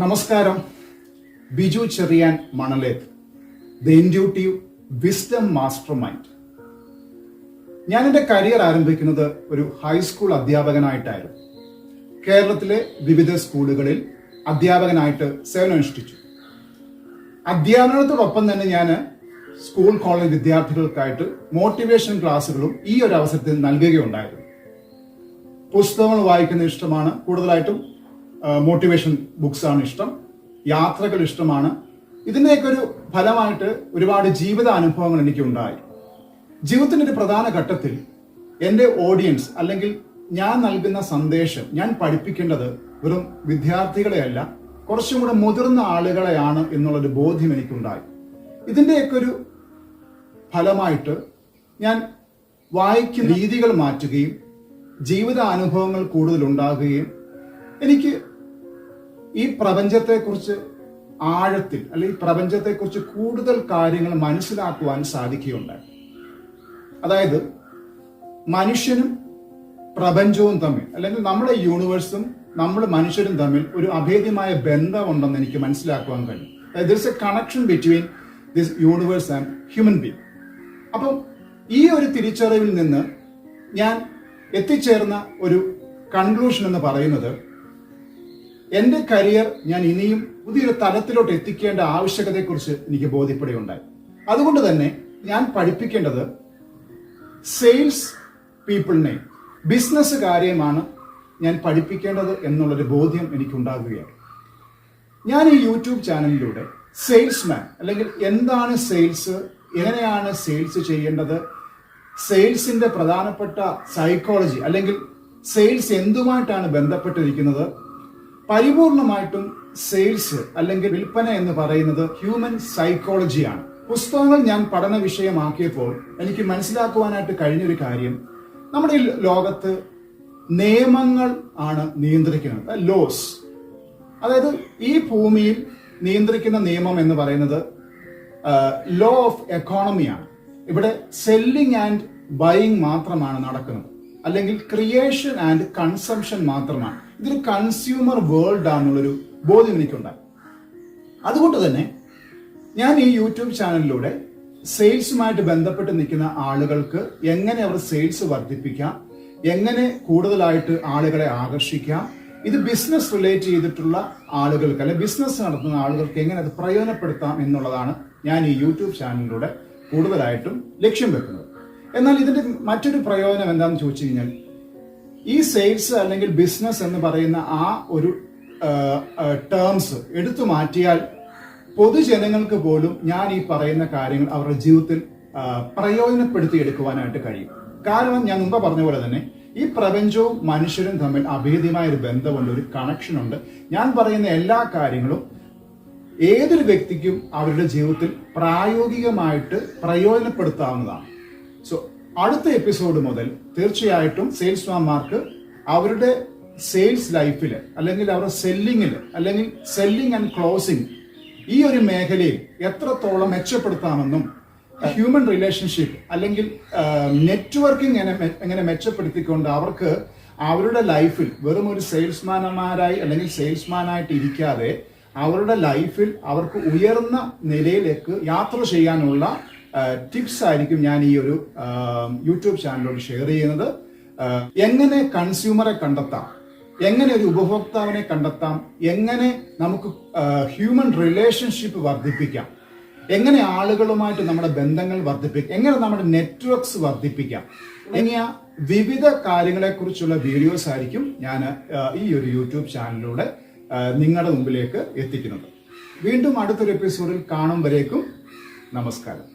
നമസ്കാരം. Biju Cherian Manaleth, the intuitive wisdom master mind. ഞാൻ എൻ്റെ കരിയർ ആരംഭിക്കുന്നത് ഒരു ഹൈസ്കൂൾ അധ്യാപകനായിട്ടായിരുന്നു. കേരളത്തിലെ വിവിധ സ്കൂളുകളിൽ അധ്യാപകനായിട്ട് സേവനമനുഷ്ഠിച്ചു. അധ്യാപനത്തോടൊപ്പം തന്നെ ഞാൻ സ്കൂൾ കോളേജ് വിദ്യാർത്ഥികൾക്കായിട്ട് മോട്ടിവേഷൻ ക്ലാസ്സുകളും ഈ ഒരു അവസരത്തിൽ നൽകുകയുണ്ടായിരുന്നു. പുസ്തകങ്ങൾ വായിക്കുന്ന ഇഷ്ടമാണ്, കൂടുതലായിട്ടും മോട്ടിവേഷൻ ബുക്സ് ആണ് ഇഷ്ടം, യാത്രകൾ ഇഷ്ടമാണ്. ഇതിൻ്റെയൊക്കെ ഒരു ഫലമായിട്ട് ഒരുപാട് ജീവിത അനുഭവങ്ങൾ എനിക്ക് ഉണ്ടായി. ജീവിതത്തിൻ്റെ ഒരു പ്രധാന ഘട്ടത്തിൽ എൻ്റെ ഓഡിയൻസ് അല്ലെങ്കിൽ ഞാൻ നൽകുന്ന സന്ദേശം, ഞാൻ പഠിപ്പിക്കേണ്ടത് വെറും വിദ്യാർത്ഥികളെയല്ല, കുറച്ചും കൂടെ മുതിർന്ന ആളുകളെയാണ് എന്നുള്ളൊരു ബോധ്യം എനിക്കുണ്ടായി. ഇതിൻ്റെയൊക്കെ ഒരു ഫലമായിട്ട് ഞാൻ വായിക്കുന്ന രീതികൾ മാറ്റുകയും ജീവിത അനുഭവങ്ങൾ കൂടുതൽ ഉണ്ടാകുകയും എനിക്ക് ഈ പ്രപഞ്ചത്തെക്കുറിച്ച് ആഴത്തിൽ അല്ലെങ്കിൽ പ്രപഞ്ചത്തെക്കുറിച്ച് കൂടുതൽ കാര്യങ്ങൾ മനസ്സിലാക്കുവാൻ സാധിക്കുകയുണ്ടായി. അതായത് മനുഷ്യനും പ്രപഞ്ചവും തമ്മിൽ, അല്ലെങ്കിൽ നമ്മുടെ യൂണിവേഴ്സും നമ്മൾ മനുഷ്യരും തമ്മിൽ ഒരു അഭേദ്യമായ ബന്ധമുണ്ടെന്ന് എനിക്ക് മനസ്സിലാക്കുവാൻ കഴിയും. There is A connection between this universe and human being. അപ്പം ഈ ഒരു തിരിച്ചറിവിൽ നിന്ന് ഞാൻ എത്തിച്ചേർന്ന ഒരു കൺക്ലൂഷൻ എന്ന് പറയുന്നത്, എൻ്റെ കരിയർ ഞാൻ ഇനിയും പുതിയൊരു തലത്തിലോട്ട് എത്തിക്കേണ്ട ആവശ്യകതയെക്കുറിച്ച് എനിക്ക് ബോധ്യപ്പെടുകയുണ്ടായി. അതുകൊണ്ട് തന്നെ ഞാൻ പഠിപ്പിക്കേണ്ടത് സെയിൽസ് പീപ്പിളിനെ, ബിസിനസ് കാര്യമാണ് ഞാൻ പഠിപ്പിക്കേണ്ടത് എന്നുള്ളൊരു ബോധ്യം എനിക്കുണ്ടാകുകയാണ്. ഞാൻ ഈ യൂട്യൂബ് ചാനലിലൂടെ സെയിൽസ്മാൻ, അല്ലെങ്കിൽ എന്താണ് സെയിൽസ്, എങ്ങനെയാണ് സെയിൽസ് ചെയ്യേണ്ടത്, സെയിൽസിന്റെ പ്രധാനപ്പെട്ട സൈക്കോളജി അല്ലെങ്കിൽ സെയിൽസ് എന്തുമായിട്ടാണ് ബന്ധപ്പെട്ടിരിക്കുന്നത്, പരിപൂർണമായിട്ടും സെയിൽസ് അല്ലെങ്കിൽ വിൽപ്പന എന്ന് പറയുന്നത് ഹ്യൂമൻ സൈക്കോളജിയാണ്. പുസ്തകങ്ങൾ ഞാൻ പഠന വിഷയമാക്കിയപ്പോൾ എനിക്ക് മനസ്സിലാക്കുവാനായിട്ട് കഴിഞ്ഞൊരു കാര്യം, നമ്മുടെ ഈ ലോകത്ത് നിയമങ്ങൾ ആണ് നിയന്ത്രിക്കുന്നത്, ലോസ്. അതായത് ഈ ഭൂമിയിൽ നിയന്ത്രിക്കുന്ന നിയമം എന്ന് പറയുന്നത് ലോ ഓഫ് എക്കോണമിയാണ്. ഇവിടെ സെല്ലിംഗ് ആൻഡ് ബൈയിങ് മാത്രമാണ് നടക്കുന്നത്, അല്ലെങ്കിൽ ക്രിയേഷൻ ആൻഡ് കൺസംഷൻ മാത്രമാണ്. ഇതൊരു കൺസ്യൂമർ വേൾഡ് ആണെന്നുള്ളൊരു ബോധ്യം എനിക്കുണ്ടായി. അതുകൊണ്ട് തന്നെ ഞാൻ ഈ യൂട്യൂബ് ചാനലിലൂടെ സെയിൽസുമായിട്ട് ബന്ധപ്പെട്ട് നിൽക്കുന്ന ആളുകൾക്ക് എങ്ങനെ അവർ സെയിൽസ് വർദ്ധിപ്പിക്കാം, എങ്ങനെ കൂടുതലായിട്ട് ആളുകളെ ആകർഷിക്കാം, ഇത് ബിസിനസ് റിലേറ്റ് ചെയ്തിട്ടുള്ള ആളുകൾക്ക് അല്ലെങ്കിൽ ബിസിനസ് നടത്തുന്ന ആളുകൾക്ക് എങ്ങനെ അത് പ്രയോജനപ്പെടുത്താം എന്നുള്ളതാണ് ഞാൻ ഈ യൂട്യൂബ് ചാനലിലൂടെ കൂടുതലായിട്ടും ലക്ഷ്യം വെക്കുന്നത്. എന്നാൽ ഇതിന്റെ മറ്റൊരു പ്രയോജനം എന്താണെന്ന് ചോദിച്ചു കഴിഞ്ഞാൽ, ഈ സെയിൽസ് അല്ലെങ്കിൽ ബിസിനസ് എന്ന് പറയുന്ന ആ ഒരു ടേംസ് എടുത്തു മാറ്റിയാൽ പൊതുജനങ്ങൾക്ക് പോലും ഞാൻ ഈ പറയുന്ന കാര്യങ്ങൾ അവരുടെ ജീവിതത്തിൽ പ്രയോജനപ്പെടുത്തി എടുക്കുവാനായിട്ട് കഴിയും. കാരണം ഞാൻ മുമ്പ് പറഞ്ഞ പോലെ തന്നെ ഈ പ്രപഞ്ചവും മനുഷ്യരും തമ്മിൽ അഭേദ്യമായ ഒരു ബന്ധമുണ്ട്, ഒരു കണക്ഷൻ ഉണ്ട്. ഞാൻ പറയുന്ന എല്ലാ കാര്യങ്ങളും ഏതൊരു വ്യക്തിക്കും അവരുടെ ജീവിതത്തിൽ പ്രായോഗികമായിട്ട് പ്രയോജനപ്പെടുത്താവുന്നതാണ്. സോ അടുത്ത എപ്പിസോഡ് മുതൽ തീർച്ചയായിട്ടും സെയിൽസ്മാൻമാർക്ക് അവരുടെ സെയിൽസ് ലൈഫിൽ, അല്ലെങ്കിൽ അവരുടെ സെല്ലിങ്ങിൽ, അല്ലെങ്കിൽ സെല്ലിംഗ് ആൻഡ് ക്ലോസിംഗ് ഈ ഒരു മേഖലയിൽ എത്രത്തോളം മെച്ചപ്പെടുത്താമെന്നും, ഹ്യൂമൻ റിലേഷൻഷിപ്പ് അല്ലെങ്കിൽ നെറ്റ്വർക്കിംഗ് എങ്ങനെ മെച്ചപ്പെടുത്തിക്കൊണ്ട് അവർക്ക് അവരുടെ ലൈഫിൽ വെറും ഒരു സെയിൽസ്മാൻമാരായി അല്ലെങ്കിൽ സെയിൽസ്മാനായിട്ട് ഇരിക്കാതെ അവരുടെ ലൈഫിൽ അവർക്ക് ഉയർന്ന നിലയിലേക്ക് യാത്ര ചെയ്യാനുള്ള ടിപ്സ് ആയിരിക്കും ഞാൻ ഈ ഒരു യൂട്യൂബ് ചാനലിലൂടെ ഷെയർ ചെയ്യുന്നത്. എങ്ങനെ കൺസ്യൂമറെ കണ്ടെത്താം, എങ്ങനെ ഒരു ഉപഭോക്താവിനെ കണ്ടെത്താം, എങ്ങനെ നമുക്ക് ഹ്യൂമൻ റിലേഷൻഷിപ്പ് വർദ്ധിപ്പിക്കാം, എങ്ങനെ ആളുകളുമായിട്ട് നമ്മുടെ ബന്ധങ്ങൾ വർദ്ധിപ്പിക്കാം, എങ്ങനെ നമ്മുടെ നെറ്റ്വർക്ക്സ് വർദ്ധിപ്പിക്കാം, ഇങ്ങനെ വിവിധ കാര്യങ്ങളെക്കുറിച്ചുള്ള വീഡിയോസ് ആയിരിക്കും ഞാൻ ഈ ഒരു യൂട്യൂബ് ചാനലിലൂടെ നിങ്ങളുടെ മുമ്പിലേക്ക് എത്തിക്കുന്നത്. വീണ്ടും അടുത്തൊരു എപ്പിസോഡിൽ കാണും വരേക്കും നമസ്കാരം.